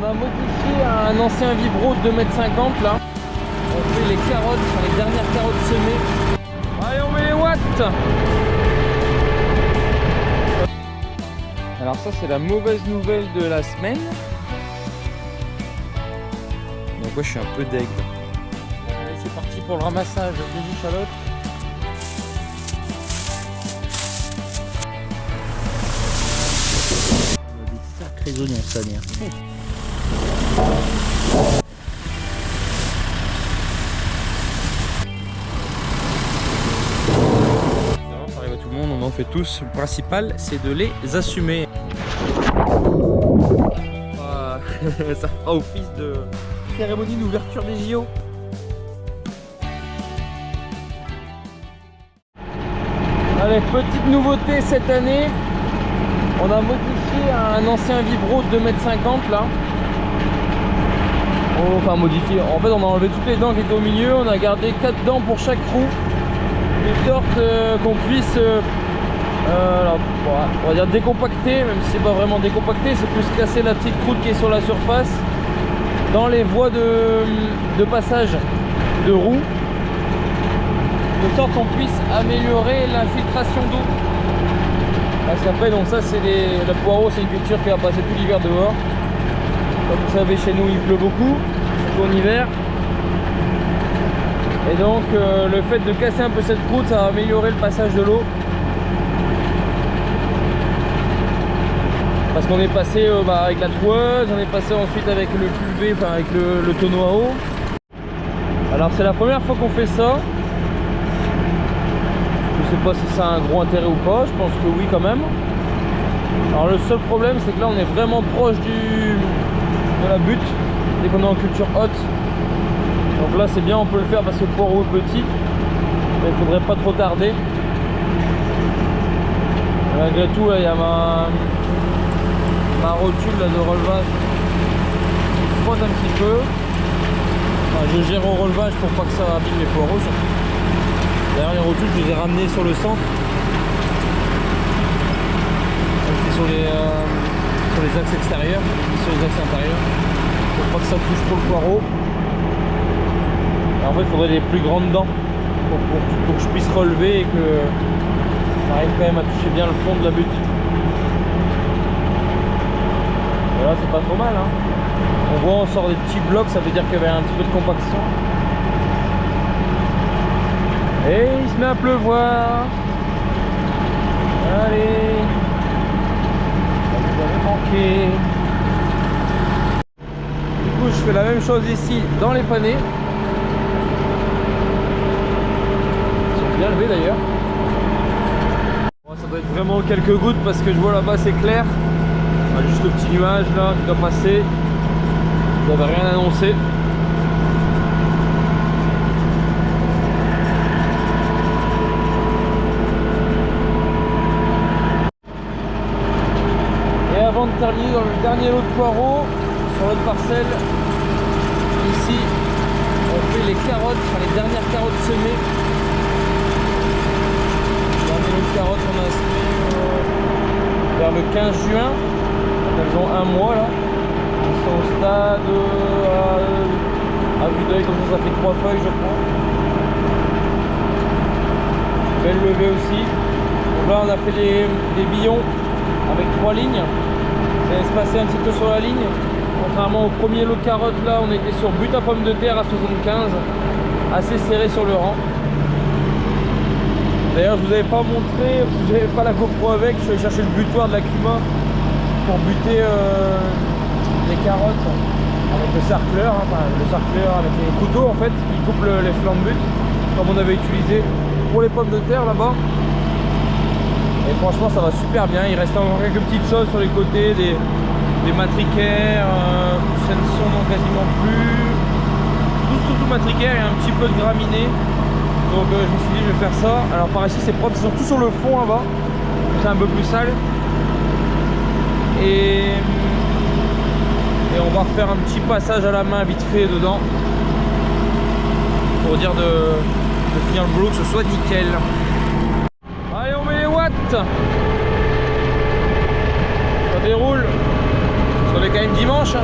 On a modifié un ancien vibro de 2,50 m là. On fait les carottes, enfin les dernières carottes semées. Allez, on met les watts. Alors ça c'est la mauvaise nouvelle de la semaine. Donc moi je suis un peu deg. Allez, c'est parti pour le ramassage des échalotes. Des sacrés oignons cette année. Ça arrive à tout le monde, on en fait tous. Le principal c'est de les assumer. Ça fera office de cérémonie d'ouverture des JO. Allez, petite nouveauté cette année, on a modifié un ancien vibro de 2,50 m là. Enfin modifié, en fait on a enlevé toutes les dents qui étaient au milieu, on a gardé 4 dents pour chaque roue, de sorte qu'on puisse alors, on va dire décompacter, même si c'est pas vraiment décompacter, c'est plus casser la petite croûte qui est sur la surface dans les voies de passage de roues, de sorte qu'on puisse améliorer l'infiltration d'eau. Parce qu'après, donc ça c'est le poireau, c'est une culture qui va passer tout l'hiver dehors. Comme vous savez, chez nous il pleut beaucoup, surtout en hiver. Et donc le fait de casser un peu cette croûte, ça va améliorer le passage de l'eau. Parce qu'on est passé avec la troueuse, on est passé ensuite avec le pulvé, enfin avec le tonneau à eau. Alors c'est la première fois qu'on fait ça. Je sais pas si ça a un gros intérêt ou pas, je pense que oui quand même. Alors le seul problème c'est que là on est vraiment proche de la butte, dès qu'on est en culture haute. Donc là c'est bien, on peut le faire parce que le poireau est petit, mais il faudrait pas trop tarder. Malgré tout là il y a ma rotule là, de relevage qui frotte un petit peu. Enfin, je gère au relevage pour pas que ça abîme les poireaux surtout. D'ailleurs les rotules je les ai ramenées sur le centre. C'est sur les axes extérieurs, sur les axes intérieurs, pour pas que ça touche trop le poireau. Et en fait il faudrait des plus grandes dents pour que je puisse relever et que j'arrive quand même à toucher bien le fond de la butte. Et là c'est pas trop mal hein. On voit on sort des petits blocs, ça veut dire qu'il y avait un petit peu de compaction. Et il se met à pleuvoir. Allez, vous avez manqué. Du coup je fais la même chose ici dans les panais. Ils sont bien levés d'ailleurs. Bon, ça doit être vraiment quelques gouttes parce que je vois là-bas c'est clair. Juste le petit nuage là qui doit passer. Vous n'avez rien annoncé. Et avant de terminer dans le dernier lot de poireaux sur l'autre parcelle, ici on fait les carottes, enfin les dernières carottes semées. Le dernier lot de carottes on a semé vers le 15 juin. Elles ont un mois là. Ils sont au stade à vue d'œil, comme ça fait 3 feuilles je crois. Belle levée aussi. Donc là on a fait des billons avec 3 lignes. C'est espacé un petit peu sur la ligne. Contrairement au premier lot de carottes là, on était sur but à pommes de terre à 75. Assez serré sur le rang. D'ailleurs je vous avais pas montré, parce que j'avais pas la GoPro avec, je suis allé chercher le butoir de la Cuma pour buter les carottes avec le sarcleur, hein, enfin le sarcleur avec les couteaux en fait qui coupent les flancs de butte comme on avait utilisé pour les pommes de terre là-bas. Et franchement ça va super bien, il reste encore quelques petites choses sur les côtés, des matricaires, ça ne sont non quasiment plus, surtout matricaires et un petit peu de graminées. Donc je me suis dit je vais faire ça. Alors par ici c'est propre, c'est surtout sur le fond là-bas, c'est un peu plus sale. Et on va refaire un petit passage à la main vite fait dedans pour dire de finir le boulot, que ce soit nickel. Allez on met les watts. Ça déroule Parce qu'on est quand même dimanche, hein.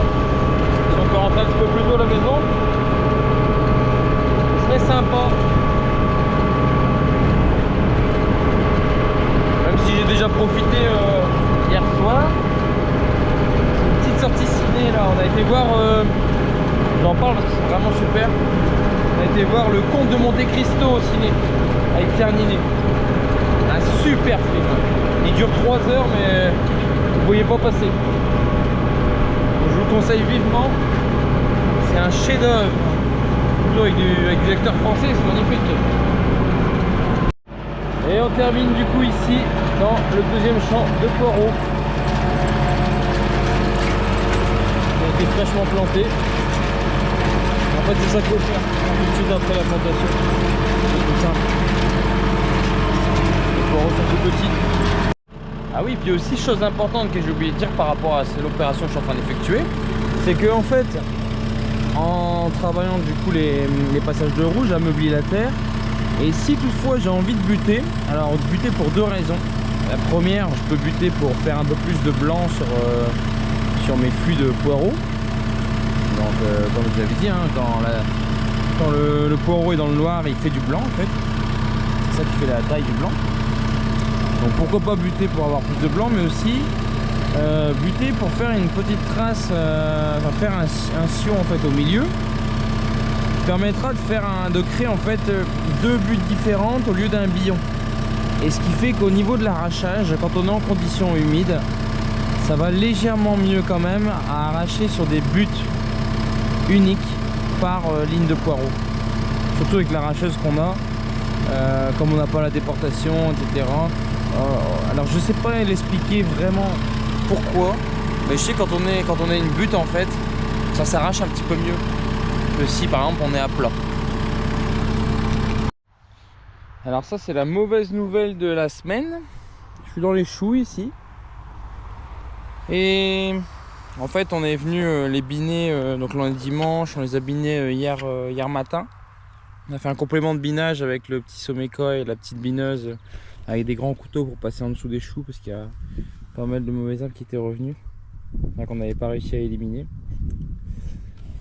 Si on peut rentrer un petit peu plus tôt à la maison, ce serait sympa. Même si j'ai déjà profité hier soir. C'est une petite sortie ciné là. On a été voir, j'en parle parce que c'est vraiment super. On a été voir Le Comte de Monte Cristo au ciné avec Pierre Ninet. Un super film. Il dure 3 heures mais vous ne voyez pas passer. Je vous le conseille vivement. C'est un chef-d'œuvre. Surtout avec des acteurs français, c'est magnifique. Et on termine du coup ici dans le deuxième champ de poireaux. Il a été fraîchement planté. En fait c'est ça qu'il faut faire tout de suite après la plantation. C'est tout simple. Les poireaux sont tout petits. Ah oui, puis aussi chose importante que j'ai oublié de dire par rapport à l'opération que je suis en train d'effectuer, c'est que en fait, en travaillant du coup les passages de rouge, j'ameublis la terre. Et si toutefois j'ai envie de buter, alors buter pour 2 raisons. La première, je peux buter pour faire un peu plus de blanc sur mes fûts de poireaux. Donc comme je l'avais dit, hein, quand le poireau est dans le noir, il fait du blanc en fait. C'est ça qui fait la taille du blanc. Donc pourquoi pas buter pour avoir plus de blanc, mais aussi buter pour faire une petite trace, enfin faire un sillon en fait au milieu, qui permettra de créer en fait 2 buttes différentes au lieu d'un billon. Et ce qui fait qu'au niveau de l'arrachage, quand on est en conditions humides, ça va légèrement mieux quand même à arracher sur des buttes uniques par ligne de poireau. Surtout avec l'arracheuse qu'on a, comme on n'a pas la déportation, etc. Alors je sais pas l'expliquer vraiment pourquoi, mais je sais quand on a une butte en fait, ça s'arrache un petit peu mieux que si par exemple on est à plat. Alors ça c'est la mauvaise nouvelle de la semaine. Je suis dans les choux ici. Et en fait on est venu les biner, donc on est dimanche, on les a binés hier matin. On a fait un complément de binage avec le petit Someca et la petite bineuse avec des grands couteaux pour passer en dessous des choux parce qu'il y a pas mal de mauvais arbres qui étaient revenus, qu'on n'avait pas réussi à éliminer.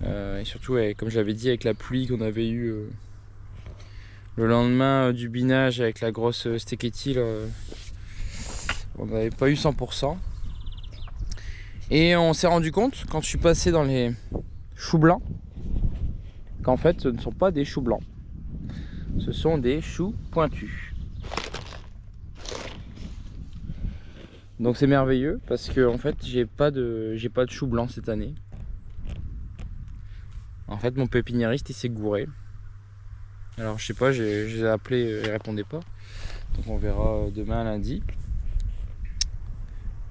Et surtout, comme je l'avais dit, avec la pluie qu'on avait eue le lendemain du binage avec la grosse stequetti, on n'avait pas eu 100%. Et on s'est rendu compte, quand je suis passé dans les choux blancs, qu'en fait ce ne sont pas des choux blancs, ce sont des choux pointus. Donc c'est merveilleux parce que en fait j'ai pas de choux blancs cette année. En fait mon pépiniériste il s'est gouré. Alors je sais pas, je les ai appelés, ils répondaient pas. Donc on verra demain lundi.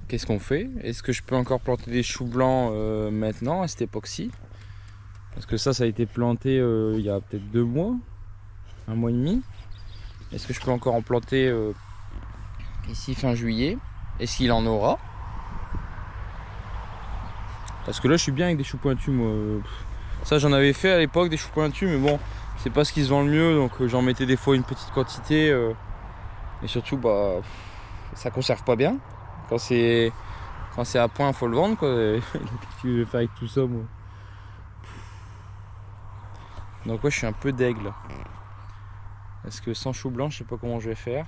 Qu'est-ce qu'on fait? Est-ce que je peux encore planter des choux blancs maintenant à cette époque-ci? Parce que ça a été planté il y a peut-être 2 mois, 1 mois et demi. Est-ce que je peux encore en planter ici fin juillet? Est-ce qu'il en aura? Parce que là je suis bien avec des choux pointus moi. Ça j'en avais fait à l'époque des choux pointus, mais bon c'est pas ce qui se vend le mieux, donc j'en mettais des fois une petite quantité. Et surtout bah ça conserve pas bien. Quand c'est à point faut le vendre quoi. Qu'est-ce que tu veux faire avec tout ça moi? Donc ouais je suis un peu d'aigle. Parce que sans chou blanc je sais pas comment je vais faire.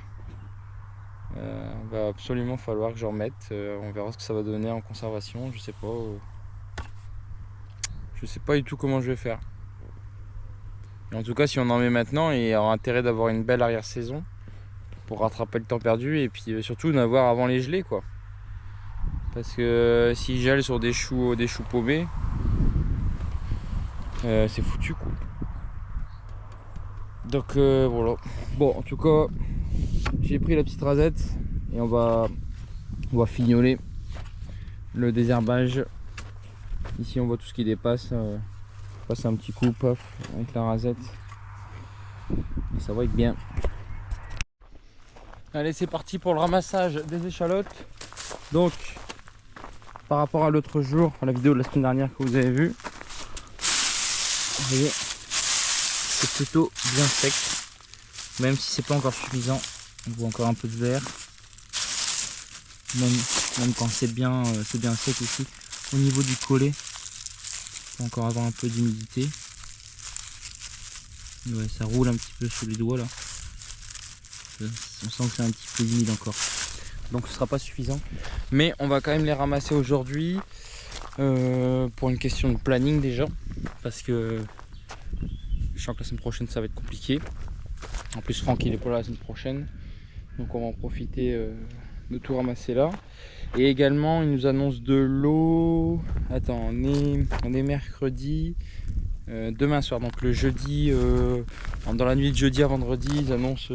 Va absolument falloir que j'en remette. On verra ce que ça va donner en conservation. Je sais pas. Je sais pas du tout comment je vais faire. Et en tout cas si on en met maintenant, il y aura intérêt d'avoir une belle arrière-saison pour rattraper le temps perdu et puis surtout d'avoir avant les gelées quoi. Parce que si gèle sur des choux paumés, c'est foutu quoi. Donc voilà. Bon en tout cas j'ai pris la petite rasette et on va fignoler le désherbage. Ici on voit tout ce qui dépasse. Passe un petit coup paf avec la rasette. Et ça va être bien. Allez c'est parti pour le ramassage des échalotes. Donc par rapport à l'autre jour, la vidéo de la semaine dernière que vous avez vue, vous voyez c'est plutôt bien sec. Même si c'est pas encore suffisant, on voit encore un peu de vert. Même quand c'est bien sec ici, au niveau du collet. Pour encore avoir un peu d'humidité. Ouais, ça roule un petit peu sous les doigts là. On sent que c'est un petit peu humide encore. Donc ce sera pas suffisant. Mais on va quand même les ramasser aujourd'hui. Pour une question de planning déjà. Parce que je sens que la semaine prochaine ça va être compliqué. En plus Franck il est pas là la semaine prochaine. Donc on va en profiter de tout ramasser là. Et également il nous annonce de l'eau. Attends, on est mercredi. Demain soir, donc le jeudi, dans la nuit de jeudi à vendredi, ils annoncent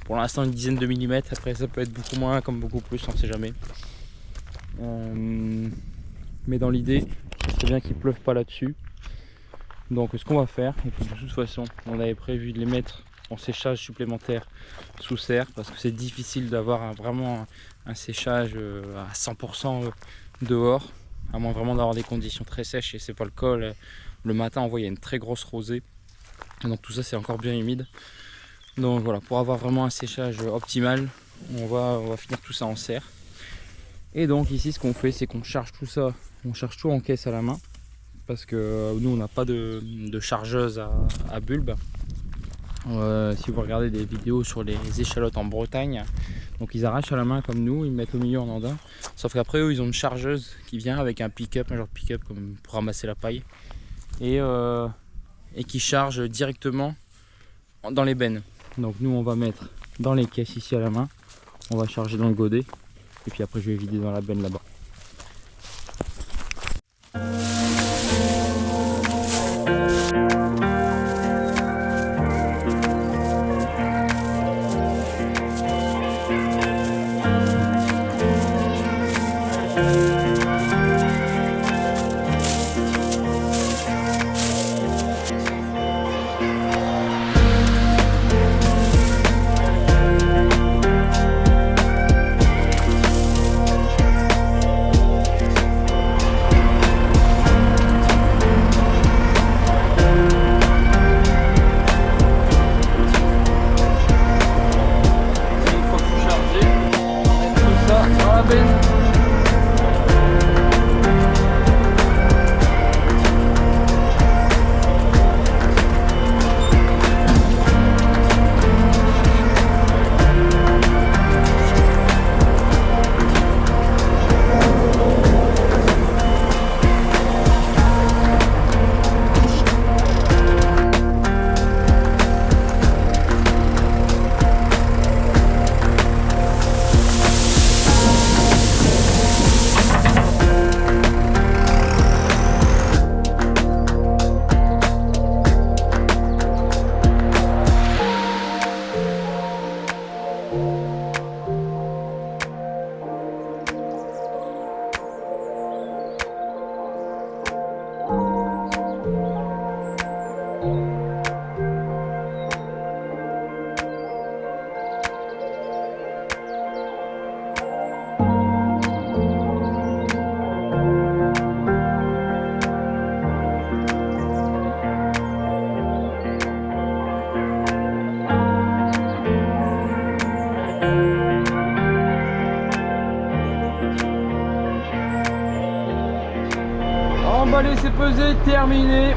pour l'instant une dizaine de millimètres. Après ça peut être beaucoup moins comme beaucoup plus, on ne sait jamais. Mais dans l'idée, c'est bien qu'il ne pleuve pas là-dessus. Donc ce qu'on va faire, et puis de toute façon on avait prévu de les mettre en séchage supplémentaire sous serre, parce que c'est difficile d'avoir vraiment un séchage à 100% dehors, à moins vraiment d'avoir des conditions très sèches, et c'est pas le cas. Le matin on voit il y a une très grosse rosée, donc tout ça c'est encore bien humide. Donc voilà, pour avoir vraiment un séchage optimal, on va finir tout ça en serre. Et donc ici ce qu'on fait, c'est qu'on charge tout ça, on charge tout en caisse à la main, parce que nous on n'a pas de chargeuse à bulbe. Si vous regardez des vidéos sur les échalotes en Bretagne, donc ils arrachent à la main comme nous, ils mettent au milieu en andin, sauf qu'après eux ils ont une chargeuse qui vient avec un pick-up, un genre de pick-up comme pour ramasser la paille, et qui charge directement dans les bennes. Donc nous on va mettre dans les caisses ici à la main, on va charger dans le godet, et puis après je vais vider dans la benne là-bas. Emballé, c'est pesé, terminé.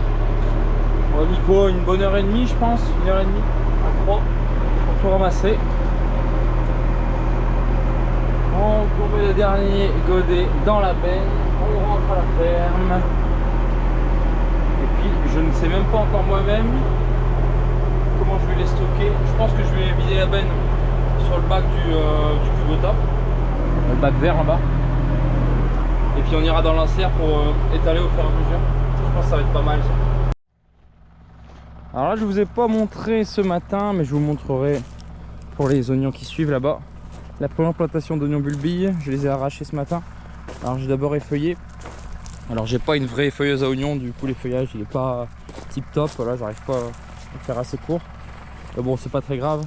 On a mis quoi, une bonne heure et demie je pense, 1h30 à 3 pour tout ramasser. On met le dernier godet dans la benne, on rentre à la ferme. Et puis je ne sais même pas encore moi-même comment je vais les stocker. Je pense que je vais vider la benne sur le bac du Kubota, le bac vert en bas. Et puis on ira dans l'insert pour étaler au fur et à mesure. Je pense que ça va être pas mal ça. Alors là je vous ai pas montré ce matin, mais je vous montrerai pour les oignons qui suivent là-bas. La première plantation d'oignons bulbilles, je les ai arrachés ce matin. Alors j'ai d'abord effeuillé. Alors j'ai pas une vraie effeuilleuse à oignons, du coup l'effeuillage il est pas tip top. Voilà, j'arrive pas à le faire assez court. Mais bon, c'est pas très grave.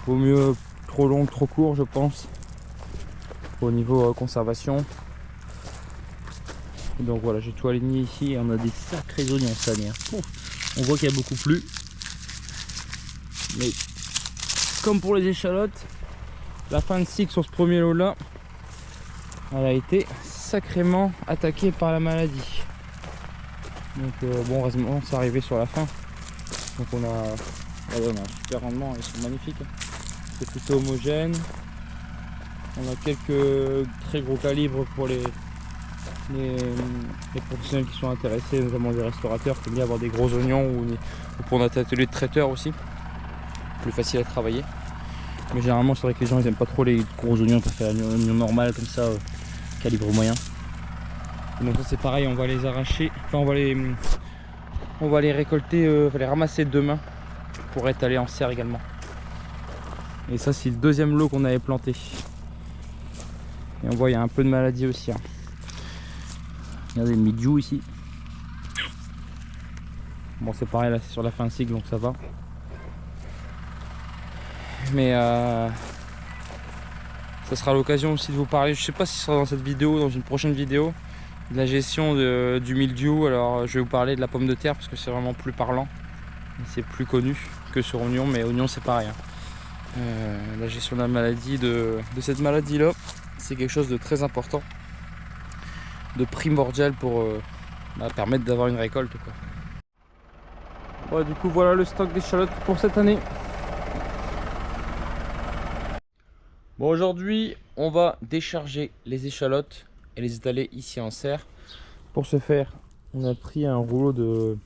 Vaut mieux trop long que trop court, je pense, au niveau conservation. Donc voilà, j'ai tout aligné ici et on a des sacrés oignons cette année. On voit qu'il y a beaucoup plu. Mais comme pour les échalotes, la fin de cycle sur ce premier lot là, elle a été sacrément attaqué par la maladie. Donc bon, heureusement c'est arrivé sur la fin. Donc on a un super rendement, ils sont magnifiques. C'est plutôt homogène. On a quelques très gros calibres pour les professionnels qui sont intéressés, notamment des restaurateurs qui aiment bien avoir des gros oignons ou pour notre atelier de traiteur aussi. Plus facile à travailler. Mais généralement c'est vrai que les gens ils aiment pas trop les gros oignons, ils préfèrent un oignon normal comme ça, calibre moyen. Et donc ça c'est pareil, on va les arracher, enfin on va les récolter, on va les ramasser demain pour étaler en serre également. Et ça c'est le deuxième lot qu'on avait planté. Et on voit il y a un peu de maladie aussi. Hein. Regardez le mildiou ici. Bon c'est pareil là c'est sur la fin de cycle donc ça va. Mais ça sera l'occasion aussi de vous parler, je sais pas si ce sera dans cette vidéo ou dans une prochaine vidéo, de la gestion du mildiou. Alors je vais vous parler de la pomme de terre parce que c'est vraiment plus parlant. C'est plus connu que sur oignon, mais oignon c'est pareil. Hein. La gestion de la maladie, de cette maladie là, c'est quelque chose de très important, de primordial pour permettre d'avoir une récolte quoi. Bon, du coup voilà le stock d'échalotes pour cette année. Bon, aujourd'hui on va décharger les échalotes et les étaler ici en serre. Pour ce faire on a pris un rouleau de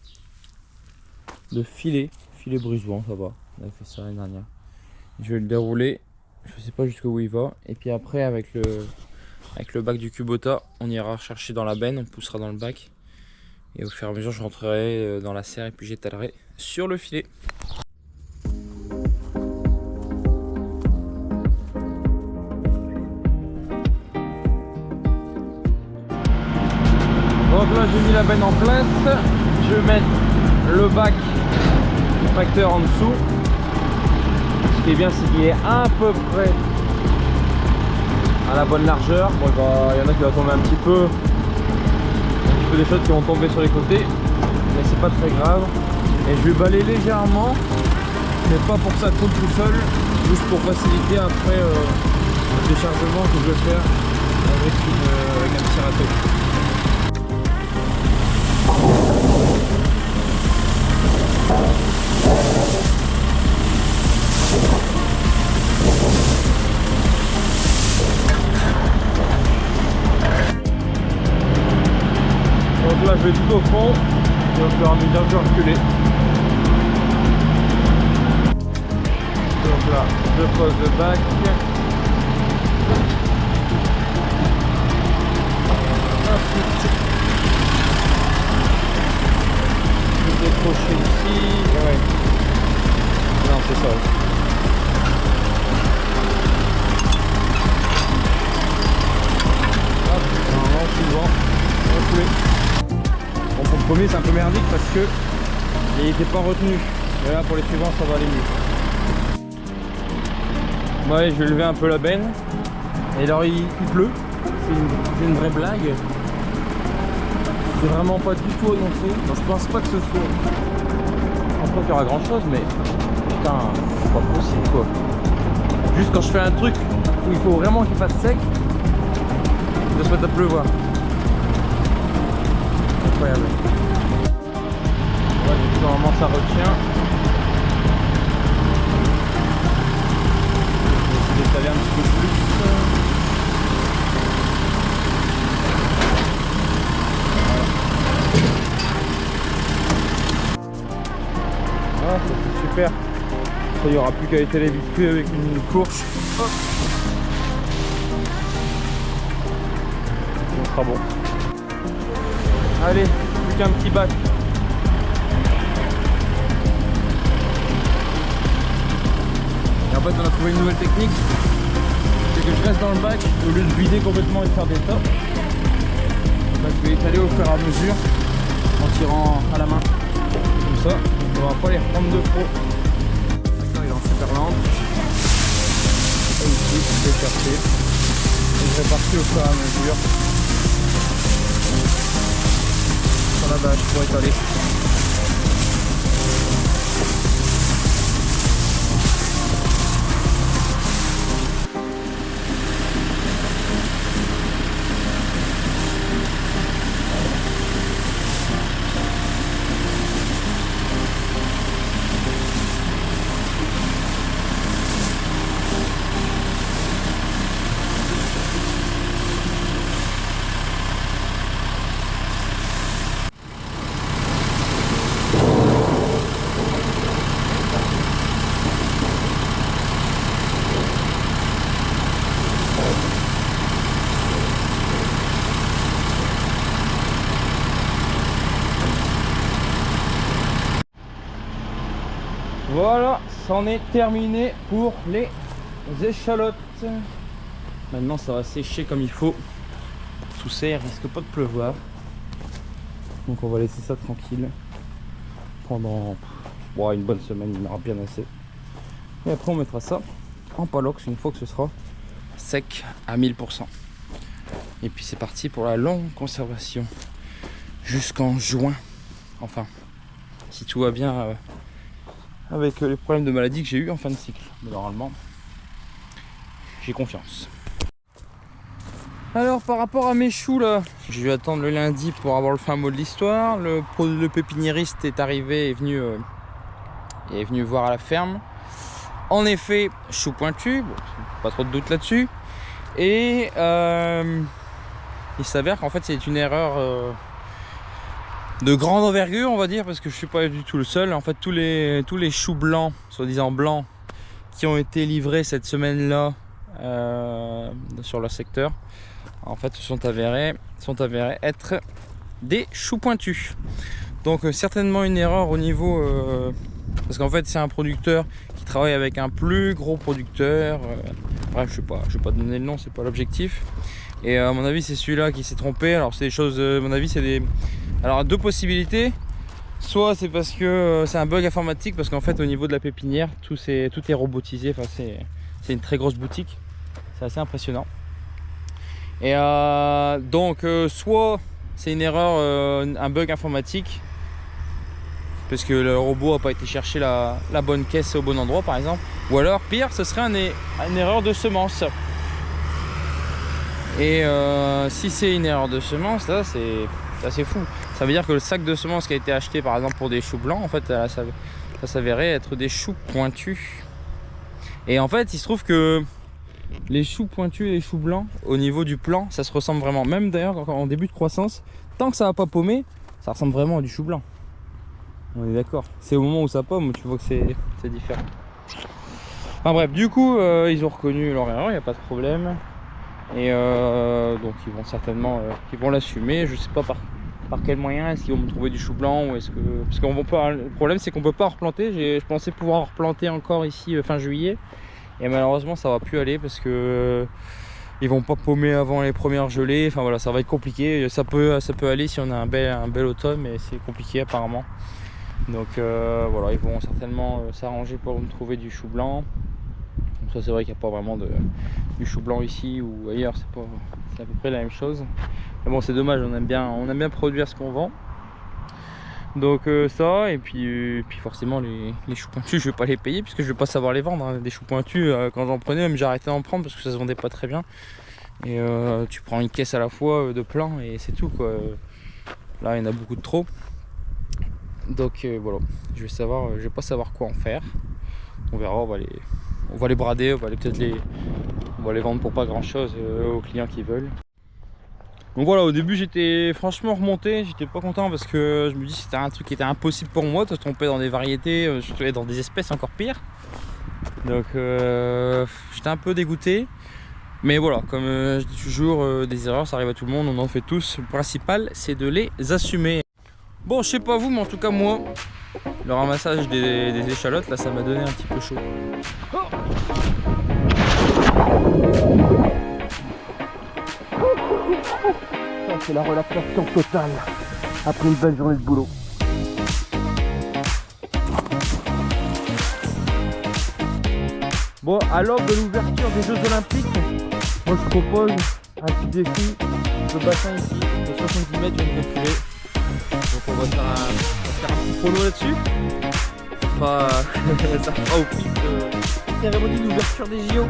filet brise-vent, ça va, on avait fait ça l'année dernière. Je vais le dérouler, je sais pas jusqu'où il va, et puis après avec le bac du Kubota on ira chercher dans la benne, on poussera dans le bac et au fur et à mesure je rentrerai dans la serre et puis j'étalerai sur le filet. Donc là j'ai mis la benne en place, je vais mettre le bac tracteur en dessous. Ce qui est bien c'est qu'il est à peu près à la bonne largeur. Bon, il y en a qui va tomber un petit peu des choses qui vont tomber sur les côtés, mais c'est pas très grave. Et je vais balayer légèrement, mais pas pour que ça coule tout seul, juste pour faciliter après le déchargement que je vais faire avec un petit râteau. Donc là je vais tout au fond et au fur et à mesure je vais reculer. Donc là je pose le bac. Ensuite je vais décrocher ici. Ouais. Non c'est ça aussi. Hop, normalement suivant. Reculer. Bon, pour le premier c'est un peu merdique parce que il n'était pas retenu. Mais là pour les suivants ça va aller mieux. Ouais, je vais lever un peu la benne. Et alors il pleut. C'est une vraie blague. C'est vraiment pas du tout annoncé. Donc je pense pas que ce soit. Je pense pas qu'il y aura grand chose, mais putain, c'est pas possible quoi. Juste quand je fais un truc où il faut vraiment qu'il fasse sec, il doit se mettre à pleuvoir. Incroyable. Ouais, du coup, normalement ça retient. Je vais essayer d'étaler un petit peu plus. Voilà. Ah, ça c'est super. Ça, il n'y aura plus qu'à étaler vite fait avec une fourche. Hop. Et on sera bon. Allez, plus qu'un petit bac. Et en fait on a trouvé une nouvelle technique. C'est que je reste dans le bac, au lieu de vider complètement et de faire des tas, je vais étaler au fur et à mesure en tirant à la main. Comme ça, on va pas les reprendre de trop. Maintenant il est en super lente. Et ici, je vais chercher. Et je répartis au fur et à mesure. La bâche pour étaler. Voilà, c'en est terminé pour les échalotes. Maintenant ça va sécher comme il faut. Sous serre, il risque pas de pleuvoir. Donc on va laisser ça tranquille pendant une bonne semaine, il en aura bien assez. Et après on mettra ça en palox une fois que ce sera sec à 1000%. Et puis c'est parti pour la longue conservation jusqu'en juin. Enfin, si tout va bien avec les problèmes de maladie que j'ai eu en fin de cycle. Mais normalement, j'ai confiance. Alors par rapport à mes choux là, j'ai dû attendre le lundi pour avoir le fin mot de l'histoire. Le pépiniériste est arrivé, est venu voir à la ferme. En effet, choux pointus, bon, pas trop de doute là-dessus. Et il s'avère qu'en fait c'est une erreur de grande envergure, on va dire, parce que je suis pas du tout le seul. En fait tous les choux blancs, soi-disant blancs, qui ont été livrés cette semaine-là sur le secteur, en fait sont avérés être des choux pointus. Donc certainement une erreur au niveau parce qu'en fait c'est un producteur qui travaille avec un plus gros producteur, bref je vais pas donner le nom, c'est pas l'objectif. Et à mon avis c'est celui-là qui s'est trompé. Alors c'est des choses, à mon avis c'est des... Alors deux possibilités, soit c'est parce que c'est un bug informatique, parce qu'en fait au niveau de la pépinière tout est robotisé, enfin c'est une très grosse boutique, c'est assez impressionnant. Et donc soit c'est une erreur, un bug informatique, parce que le robot n'a pas été chercher la bonne caisse au bon endroit par exemple, ou alors pire ce serait une erreur de semence. Et si c'est une erreur de semence, là c'est assez fou. Ça veut dire que le sac de semences qui a été acheté par exemple pour des choux blancs, en fait ça s'avérait être des choux pointus. Et en fait il se trouve que les choux pointus et les choux blancs au niveau du plant ça se ressemble vraiment. Même d'ailleurs en début de croissance, tant que ça va pas paumer, ça ressemble vraiment à du chou blanc. On est d'accord. C'est au moment où ça pomme où tu vois que c'est différent. Enfin bref, du coup ils ont reconnu leur erreur, il n'y a pas de problème. Et donc ils vont certainement l'assumer. Je sais pas par quel moyen. Est-ce qu'ils vont me trouver du chou blanc, ou est-ce que... Parce qu'on va pas... Le problème c'est qu'on peut pas replanter. Je pensais pouvoir replanter encore ici fin juillet, et malheureusement ça va plus aller parce que ils vont pas paumer avant les premières gelées. Enfin voilà, ça va être compliqué. Ça peut aller si on a un bel automne, mais c'est compliqué apparemment. Donc voilà, ils vont certainement s'arranger pour me trouver du chou blanc. Donc ça c'est vrai qu'il n'y a pas vraiment du chou blanc ici ou ailleurs, c'est à peu près la même chose. Mais bon c'est dommage, on aime bien produire ce qu'on vend. Donc ça, et puis forcément les choux pointus je vais pas les payer puisque je vais pas savoir les vendre, hein. Des choux pointus quand j'en prenais, même j'ai arrêté d'en prendre parce que ça se vendait pas très bien. Et tu prends une caisse à la fois de plein et c'est tout quoi. Là il y en a beaucoup de trop. Donc voilà, je vais pas savoir quoi en faire. On verra, on va les brader, on va les vendre pour pas grand chose aux clients qui veulent. Donc voilà, au début j'étais franchement remonté, j'étais pas content parce que je me dis que c'était un truc qui était impossible pour moi de se tromper dans des variétés, surtout dans des espèces encore pires. Donc j'étais un peu dégoûté. Mais voilà, comme je dis toujours, des erreurs ça arrive à tout le monde, on en fait tous. Le principal c'est de les assumer. Bon, je sais pas vous, mais en tout cas moi, le ramassage des échalotes là ça m'a donné un petit peu chaud. Ça c'est la relaxation totale après une belle journée de boulot. Bon, à l'aube de l'ouverture des Jeux Olympiques, moi je propose un petit défi. Le bassin ici, de 70 mètres, je viens de calculer. Donc on va faire un petit prono là-dessus. Ça fera au pic de cérémonie d'ouverture des JO.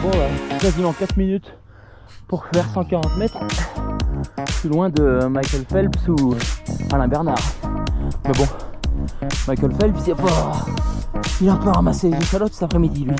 Bon ouais, quasiment 4 minutes pour faire 140 mètres. Plus loin de Michael Phelps ou Alain Bernard. Mais bon, Michael Phelps il a pas ramassé les échalotes cet après-midi lui.